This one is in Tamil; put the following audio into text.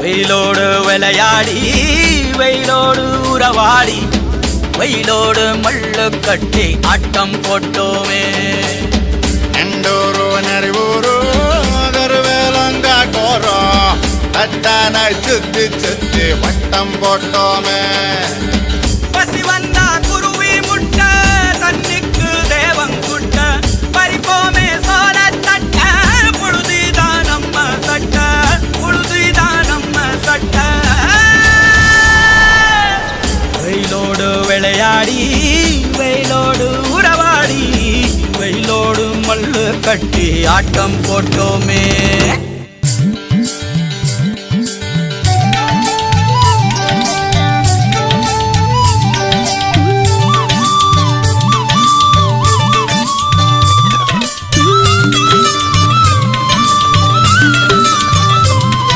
வெயிலோடு விளையாடி வெயிலோடு உறவாடி வெயிலோடு மல்லு கட்டி ஆட்டம் போட்டோமே. எண்டூரு நெறிவூரு கருவேலங்காட்டோரோ தட்டான சுத்தி சுத்தி வட்டம் போட்டோமே. பசி வந்தா குருவி முட்ட தண்ணிக்கு தேவங்குட்ட பறிப்போமே சோர தட்ட புழுதிதான் நம்ம சட்ட புழுதிதான் நம்ம சட்ட. வெயிலோடு விளையாடி வெயிலோடு உறவாடி வெயிலோடு மல்லு கட்டி ஆட்டம் போட்டோமே.